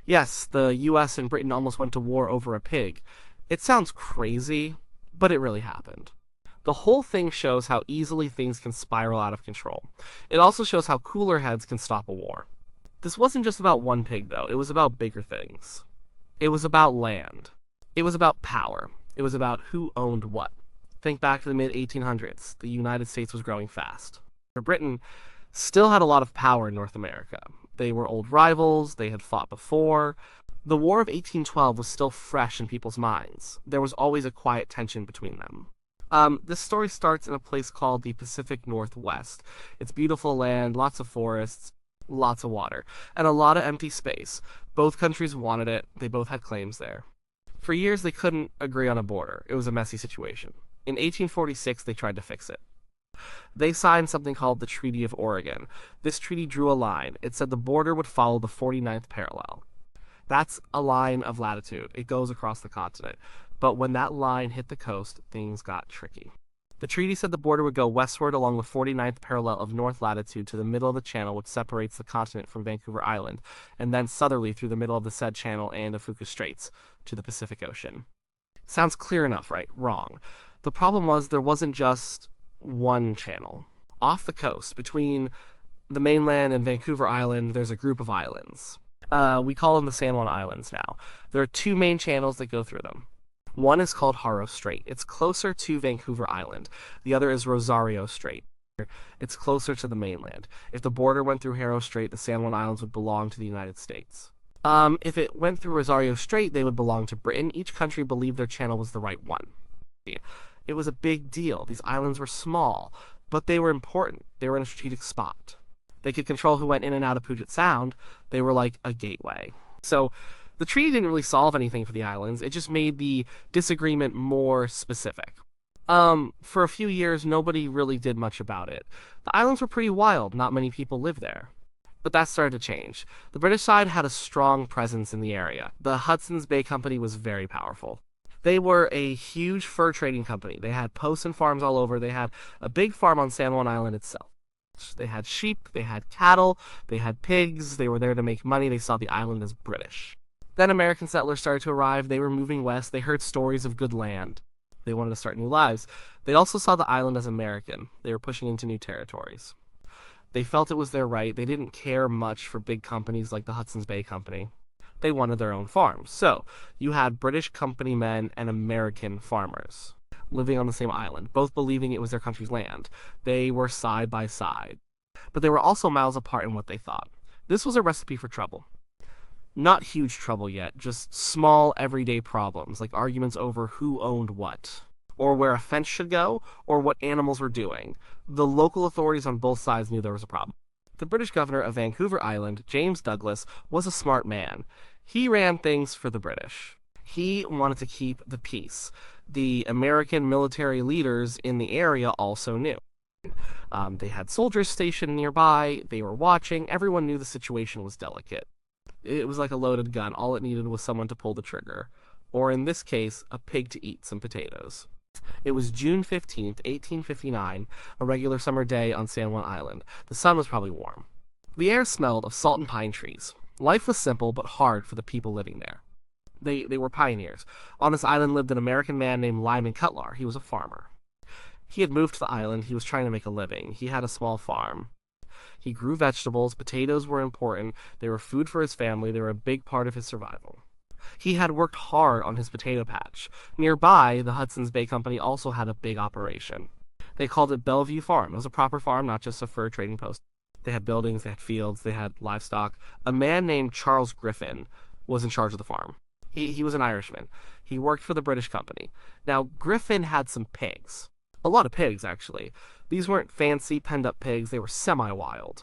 Yes, the US and Britain almost went to war over a pig. It sounds crazy, but it really happened. The whole thing shows how easily things can spiral out of control. It also shows how cooler heads can stop a war. This wasn't just about one pig, though. It was about bigger things. It was about land. It was about power. It was about who owned what. Think back to the mid 1800s. The United States was growing fast. Britain still had a lot of power in North America. They were old rivals, they had fought before. The War of 1812 was still fresh in people's minds. There was always a quiet tension between them. This story starts in a place called the Pacific Northwest. It's beautiful land, lots of forests, lots of water, and a lot of empty space. Both countries wanted it, they both had claims there. For years, they couldn't agree on a border. It was a messy situation. In 1846, they tried to fix it. They signed something called the Treaty of Oregon. This treaty drew a line. It said the border would follow the 49th parallel. That's a line of latitude. It goes across the continent. But when that line hit the coast, things got tricky. The treaty said the border would go westward along the 49th parallel of north latitude to the middle of the channel which separates the continent from Vancouver Island, and then southerly through the middle of the said channel and of Fuca Straits to the Pacific Ocean. Sounds clear enough, right? Wrong. The problem was there wasn't just one channel. Off the coast, between the mainland and Vancouver Island, there's a group of islands. We call them the San Juan Islands now. There are two main channels that go through them. One is called Haro Strait. It's closer to Vancouver Island. The other is Rosario Strait. It's closer to the mainland. If the border went through Haro Strait, the San Juan Islands would belong to the United States. If it went through Rosario Strait, they would belong to Britain. Each country believed their channel was the right one. It was a big deal. These islands were small, but they were important. They were in a strategic spot. They could control who went in and out of Puget Sound. They were like a gateway. So the treaty didn't really solve anything for the islands. It just made the disagreement more specific. For a few years, nobody really did much about it. The islands were pretty wild. Not many people lived there. But that started to change. The British side had a strong presence in the area. The Hudson's Bay Company was very powerful. They were a huge fur trading company. They had posts and farms all over. They had a big farm on San Juan Island itself. They had sheep, they had cattle, they had pigs. They were there to make money. They saw the island as British. Then American settlers started to arrive. They were moving west. They heard stories of good land. They wanted to start new lives. They also saw the island as American. They were pushing into new territories. They felt it was their right. They didn't care much for big companies like the Hudson's Bay Company. They wanted their own farms. So, you had British company men and American farmers living on the same island, both believing it was their country's land. They were side by side. But they were also miles apart in what they thought. This was a recipe for trouble. Not huge trouble yet, just small everyday problems, like arguments over who owned what, or where a fence should go, or what animals were doing. The local authorities on both sides knew there was a problem. The British governor of Vancouver Island, James Douglas, was a smart man. He ran things for the British. He wanted to keep the peace. The American military leaders in the area also knew. They had soldiers stationed nearby. They were watching. Everyone knew the situation was delicate. It was like a loaded gun. All it needed was someone to pull the trigger. Or in this case, a pig to eat some potatoes. It was June 15th, 1859, a regular summer day on San Juan Island. The sun was probably warm. The air smelled of salt and pine trees. Life was simple but hard for the people living there. They were pioneers. On this island lived an American man named Lyman Cutlar. He was a farmer. He had moved to the island. He was trying to make a living. He had a small farm. He grew vegetables. Potatoes were important. They were food for his family. They were a big part of his survival. He had worked hard on his potato patch. Nearby, the Hudson's Bay Company also had a big operation. They called it Bellevue Farm. It was a proper farm, not just a fur trading post. They had buildings, they had fields, they had livestock. A man named Charles Griffin was in charge of the farm. He was an Irishman. He worked for the British company. Now, Griffin had some pigs. A lot of pigs, actually. These weren't fancy, penned-up pigs. They were semi-wild.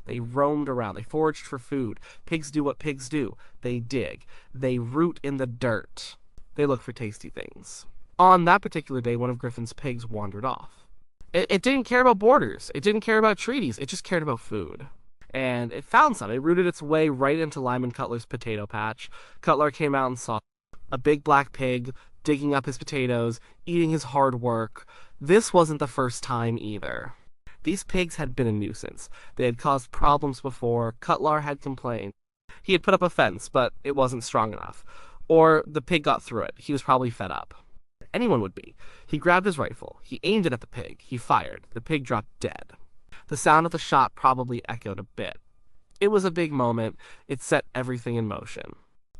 They roamed around. They foraged for food. Pigs do what pigs do. They dig. They root in the dirt. They look for tasty things. On that particular day, one of Griffin's pigs wandered off. It didn't care about borders. It didn't care about treaties. It just cared about food. And it found some. It rooted its way right into Lyman Cutlar's potato patch. Cutlar came out and saw a big black pig digging up his potatoes, eating his hard work. This wasn't the first time either. These pigs had been a nuisance. They had caused problems before. Cutlar had complained. He had put up a fence, but it wasn't strong enough. Or the pig got through it. He was probably fed up. Anyone would be. He grabbed his rifle. He aimed it at the pig. He fired. The pig dropped dead. The sound of the shot probably echoed a bit. It was a big moment. It set everything in motion.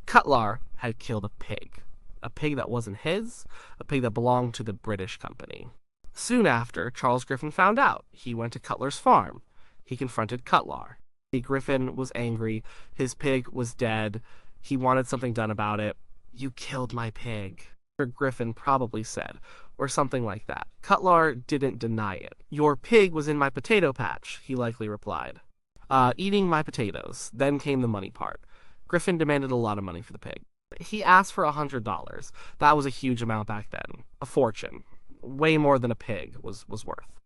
Cutlar had killed a pig. A pig that wasn't his, a pig that belonged to the British company. Soon after, Charles Griffin found out. He went to Cutlar's farm. He confronted Cutlar. Griffin was angry. His pig was dead. He wanted something done about it. "You killed my pig," Griffin probably said, or something like that. Cutlar didn't deny it. "Your pig was in my potato patch," he likely replied. Eating my potatoes. Then came the money part. Griffin demanded a lot of money for the pig. He asked for $100. That was a huge amount back then. A fortune. Way more than a pig was worth.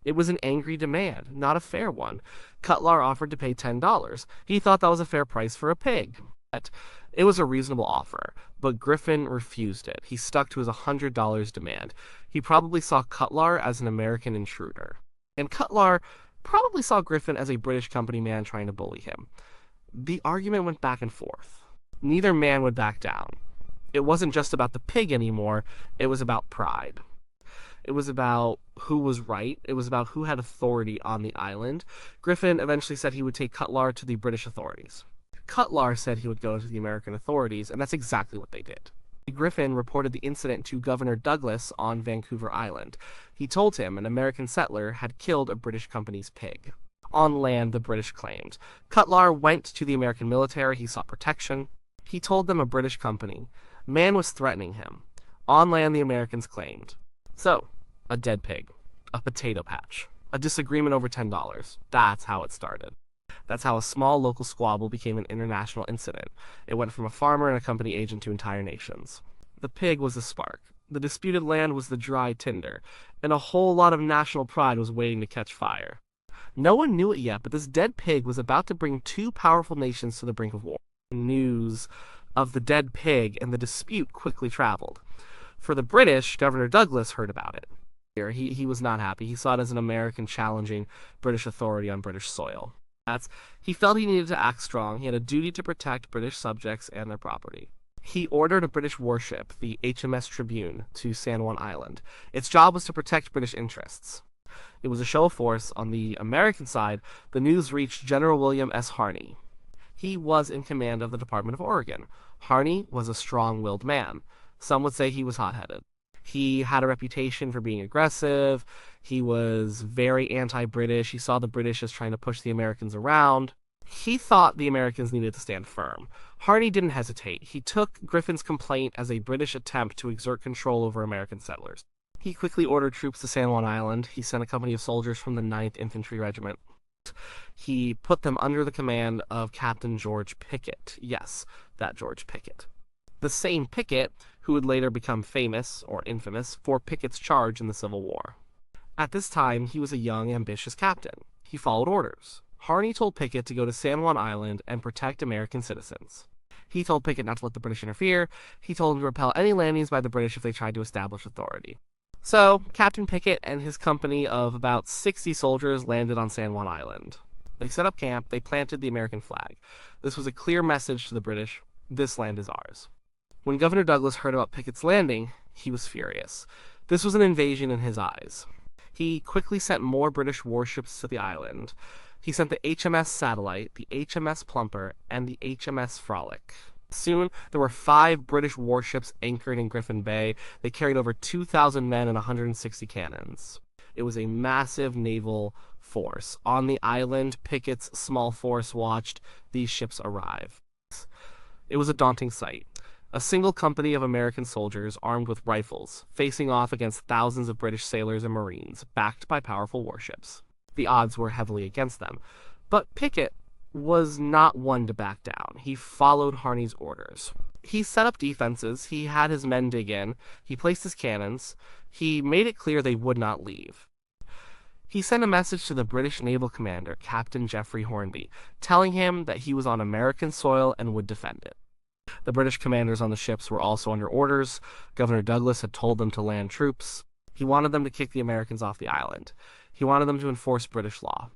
It was an angry demand, not a fair one. Cutlar offered to pay $10. He thought that was a fair price for a pig. It was a reasonable offer, but Griffin refused it. He stuck to his $100 demand. He probably saw Cutlar as an American intruder. And Cutlar probably saw Griffin as a British company man trying to bully him. The argument went back and forth. Neither man would back down. It wasn't just about the pig anymore, it was about pride. It was about who was right. It was about who had authority on the island. Griffin eventually said he would take Cutlar to the British authorities. Cutlar said he would go to the American authorities, and that's exactly what they did. Griffin reported the incident to Governor Douglas on Vancouver Island. He told him an American settler had killed a British company's pig. On land, the British claimed. Cutlar went to the American military. He sought protection. He told them a British company. Man was threatening him. On land, the Americans claimed. So, a dead pig. A potato patch. A disagreement over $10. That's how it started. That's how a small local squabble became an international incident. It went from a farmer and a company agent to entire nations. The pig was the spark. The disputed land was the dry tinder. And a whole lot of national pride was waiting to catch fire. No one knew it yet, but this dead pig was about to bring two powerful nations to the brink of war. News of the dead pig and the dispute quickly traveled. For the British, Governor Douglas heard about it. He was not happy. He saw it as an American challenging British authority on British soil. He felt he needed to act strong. He had a duty to protect British subjects and their property. He ordered a British warship, the HMS Tribune, to San Juan Island. Its job was to protect British interests. It was a show of force. On the American side, the news reached General William S. Harney. He was in command of the Department of Oregon. Harney was a strong-willed man. Some would say he was hot-headed. He had a reputation for being aggressive. He was very anti-British. He saw the British as trying to push the Americans around. He thought the Americans needed to stand firm. Harney didn't hesitate. He took Griffin's complaint as a British attempt to exert control over American settlers. He quickly ordered troops to San Juan Island. He sent a company of soldiers from the 9th Infantry Regiment. He put them under the command of Captain George Pickett. Yes, that George Pickett. The same Pickett who would later become famous, or infamous, for Pickett's charge in the Civil War. At this time, he was a young, ambitious captain. He followed orders. Harney told Pickett to go to San Juan Island and protect American citizens. He told Pickett not to let the British interfere. He told him to repel any landings by the British if they tried to establish authority. So, Captain Pickett and his company of about 60 soldiers landed on San Juan Island. They set up camp. They planted the American flag. This was a clear message to the British: this land is ours. When Governor Douglas heard about Pickett's landing, he was furious. This was an invasion in his eyes. He quickly sent more British warships to the island. He sent the HMS Satellite, the HMS Plumper, and the HMS Frolic. Soon, there were 5 British warships anchored in Griffin Bay. They carried over 2,000 men and 160 cannons. It was a massive naval force. On the island, Pickett's small force watched these ships arrive. It was a daunting sight. A single company of American soldiers armed with rifles, facing off against thousands of British sailors and Marines, backed by powerful warships. The odds were heavily against them. But Pickett was not one to back down. He followed Harney's orders. He set up defenses. He had his men dig in. He placed his cannons. He made it clear they would not leave. He sent a message to the British naval commander, Captain Geoffrey Hornby, telling him that he was on American soil and would defend it. The British commanders on the ships were also under orders. Governor Douglas had told them to land troops. He wanted them to kick the Americans off the island. He wanted them to enforce British law.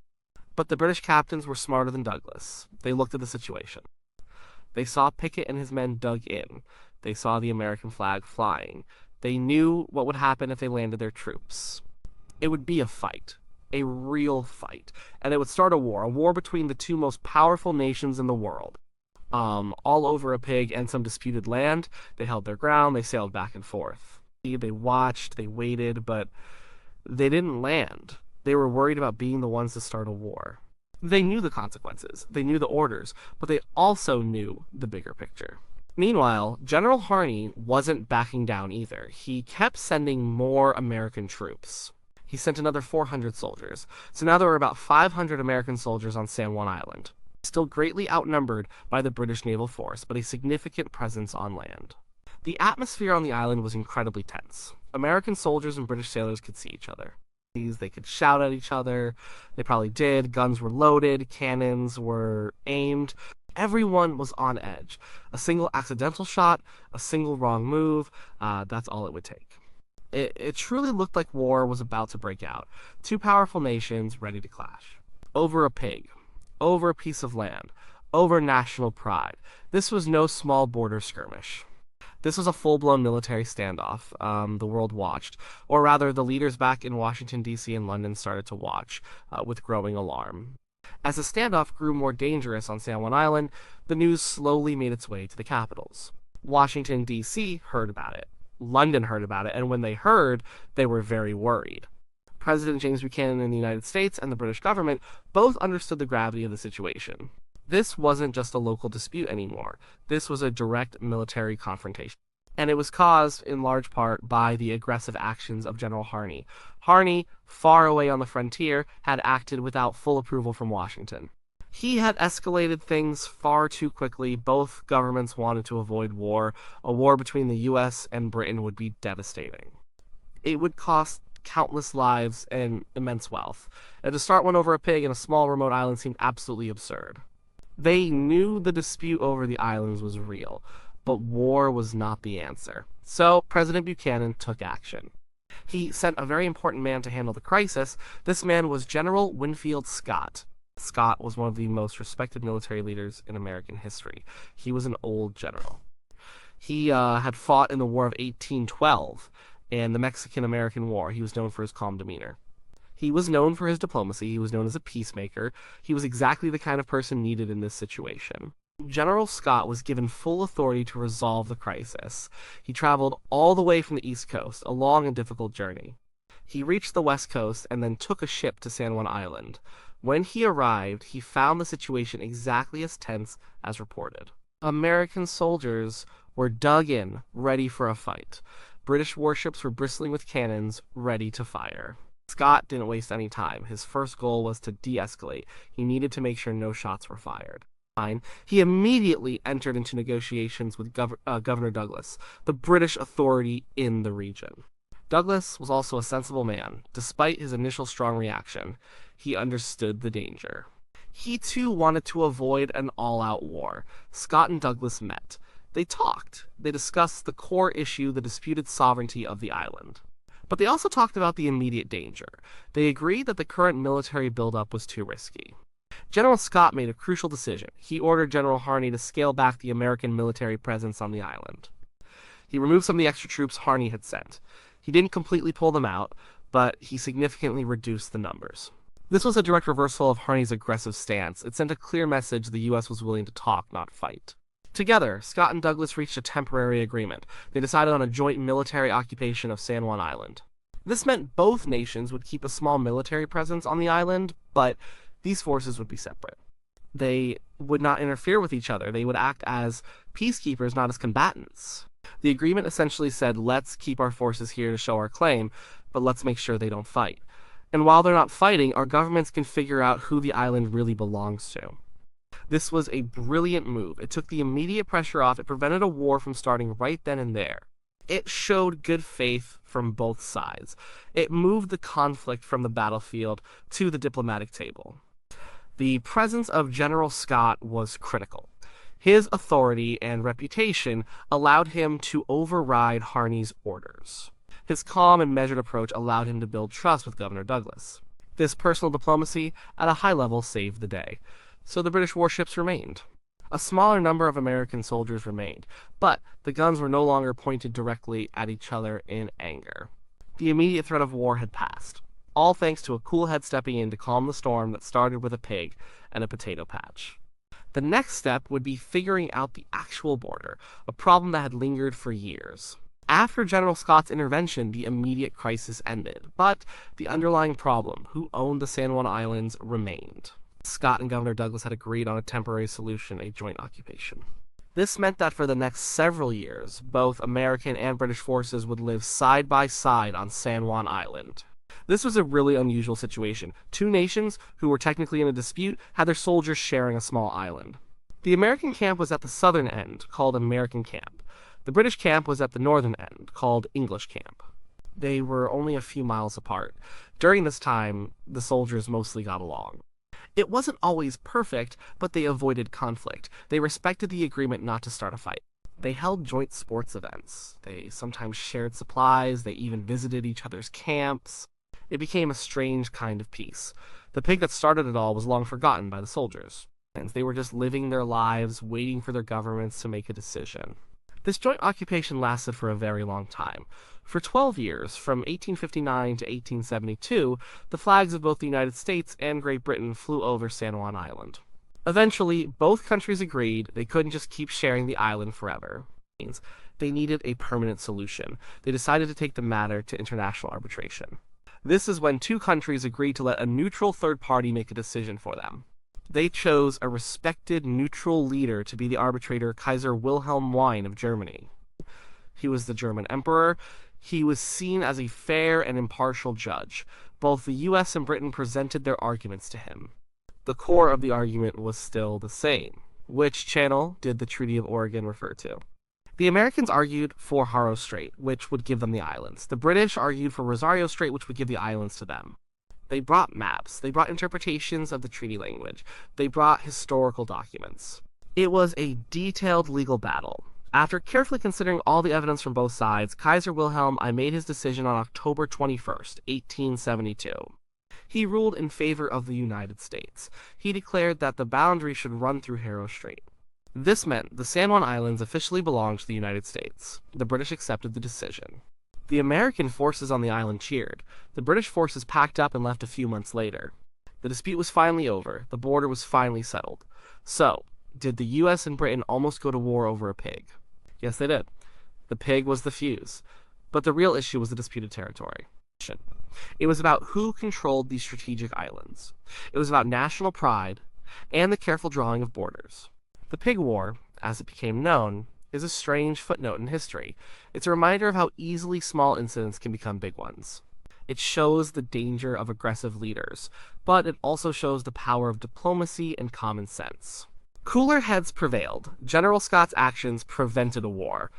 But the British captains were smarter than Douglas. They looked at the situation. They saw Pickett and his men dug in. They saw the American flag flying. They knew what would happen if they landed their troops. It would be a fight, a real fight, and it would start a war between the two most powerful nations in the world. All over a pig and some disputed land. They held their ground, they sailed back and forth. They watched, they waited, but they didn't land. They were worried about being the ones to start a war. They knew the consequences, they knew the orders, but they also knew the bigger picture. Meanwhile, General Harney wasn't backing down either. He kept sending more American troops. He sent another 400 soldiers, so now there were about 500 American soldiers on San Juan Island, still greatly outnumbered by the British naval force, but a significant presence on land. The atmosphere on the island was incredibly tense. American soldiers and British sailors could see each other. They could shout at each other. They probably did. Guns were loaded. Cannons were aimed. Everyone was on edge. A single accidental shot, a single wrong move, that's all it would take. It truly looked like war was about to break out. Two powerful nations ready to clash. Over a pig. Over a piece of land. Over national pride. This was no small border skirmish. This was a full-blown military standoff. The world watched. Or rather, the leaders back in Washington, D.C. and London started to watch, with growing alarm. As the standoff grew more dangerous on San Juan Island, the news slowly made its way to the capitals. Washington, D.C. heard about it. London heard about it, and when they heard, they were very worried. President James Buchanan in the United States and the British government both understood the gravity of the situation. This wasn't just a local dispute anymore. This was a direct military confrontation. And it was caused, in large part, by the aggressive actions of General Harney. Harney, far away on the frontier, had acted without full approval from Washington. He had escalated things far too quickly. Both governments wanted to avoid war. A war between the U.S. and Britain would be devastating. It would cost countless lives and immense wealth. And to start one over a pig in a small remote island seemed absolutely absurd. They knew the dispute over the islands was real, but war was not the answer. So President Buchanan took action. He sent a very important man to handle the crisis. This man was General Winfield Scott. Scott was one of the most respected military leaders in American history. He was an old general. He had fought in the War of 1812 and the Mexican-American War. He was known for his calm demeanor. He was known for his diplomacy. He was known as a peacemaker. He was exactly the kind of person needed in this situation. General Scott was given full authority to resolve the crisis. He traveled all the way from the East Coast, a long and difficult journey. He reached the West Coast and then took a ship to San Juan Island. When he arrived, he found the situation exactly as tense as reported. American soldiers were dug in, ready for a fight. British warships were bristling with cannons, ready to fire. Scott didn't waste any time. His first goal was to de-escalate. He needed to make sure no shots were fired. He immediately entered into negotiations with Governor Douglas, the British authority in the region. Douglas was also a sensible man. Despite his initial strong reaction, he understood the danger. He too wanted to avoid an all-out war. Scott and Douglas met. They talked. They discussed the core issue, the disputed sovereignty of the island. But they also talked about the immediate danger. They agreed that the current military buildup was too risky. General Scott made a crucial decision. He ordered General Harney to scale back the American military presence on the island. He removed some of the extra troops Harney had sent. He didn't completely pull them out, but he significantly reduced the numbers. This was a direct reversal of Harney's aggressive stance. It sent a clear message the U.S. was willing to talk, not fight. Together, Scott and Douglas reached a temporary agreement. They decided on a joint military occupation of San Juan Island. This meant both nations would keep a small military presence on the island, but these forces would be separate. They would not interfere with each other. They would act as peacekeepers, not as combatants. The agreement essentially said, let's keep our forces here to show our claim, but let's make sure they don't fight. And while they're not fighting, our governments can figure out who the island really belongs to. This was a brilliant move. It took the immediate pressure off. It prevented a war from starting right then and there. It showed good faith from both sides. It moved the conflict from the battlefield to the diplomatic table. The presence of General Scott was critical. His authority and reputation allowed him to override Harney's orders. His calm and measured approach allowed him to build trust with Governor Douglas. This personal diplomacy, at a high level, saved the day. So the British warships remained. A smaller number of American soldiers remained, but the guns were no longer pointed directly at each other in anger. The immediate threat of war had passed, all thanks to a cool head stepping in to calm the storm that started with a pig and a potato patch. The next step would be figuring out the actual border, a problem that had lingered for years. After General Scott's intervention, the immediate crisis ended, but the underlying problem, who owned the San Juan Islands, remained. Scott and Governor Douglas had agreed on a temporary solution, a joint occupation. This meant that for the next several years, both American and British forces would live side by side on San Juan Island. This was a really unusual situation. Two nations, who were technically in a dispute, had their soldiers sharing a small island. The American camp was at the southern end, called American Camp. The British camp was at the northern end, called English Camp. They were only a few miles apart. During this time, the soldiers mostly got along. It wasn't always perfect, but they avoided conflict. They respected the agreement not to start a fight. They held joint sports events. They sometimes shared supplies. They even visited each other's camps. It became a strange kind of peace. The pig that started it all was long forgotten by the soldiers. They were just living their lives, waiting for their governments to make a decision. This joint occupation lasted for a very long time. For 12 years, from 1859 to 1872, the flags of both the United States and Great Britain flew over San Juan Island. Eventually, both countries agreed they couldn't just keep sharing the island forever. They needed a permanent solution. They decided to take the matter to international arbitration. This is when two countries agreed to let a neutral third party make a decision for them. They chose a respected neutral leader to be the arbitrator, Kaiser Wilhelm I of Germany. He was the German emperor. He was seen as a fair and impartial judge. Both the US and Britain presented their arguments to him. The core of the argument was still the same. Which channel did the Treaty of Oregon refer to? The Americans argued for Haro Strait, which would give them the islands. The British argued for Rosario Strait, which would give the islands to them. They brought maps. They brought interpretations of the treaty language. They brought historical documents. It was a detailed legal battle. After carefully considering all the evidence from both sides, Kaiser Wilhelm I made his decision on October 21st, 1872. He ruled in favor of the United States. He declared that the boundary should run through Haro Strait. This meant the San Juan Islands officially belonged to the United States. The British accepted the decision. The American forces on the island cheered. The British forces packed up and left a few months later. The dispute was finally over. The border was finally settled. So, did the US and Britain almost go to war over a pig? Yes, they did. The pig was the fuse. But the real issue was the disputed territory. It was about who controlled these strategic islands. It was about national pride and the careful drawing of borders. The Pig War, as it became known, is a strange footnote in history. It's a reminder of how easily small incidents can become big ones. It shows the danger of aggressive leaders, but it also shows the power of diplomacy and common sense. Cooler heads prevailed. General Scott's actions prevented a war.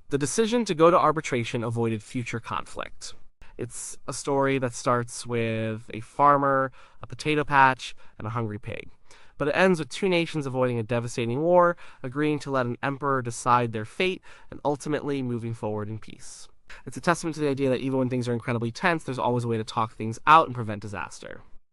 The decision to go to arbitration avoided future conflict. It's a story that starts with a farmer, a potato patch, and a hungry pig. But it ends with two nations avoiding a devastating war, agreeing to let an emperor decide their fate, and ultimately moving forward in peace. It's a testament to the idea that even when things are incredibly tense, there's always a way to talk things out and prevent disaster.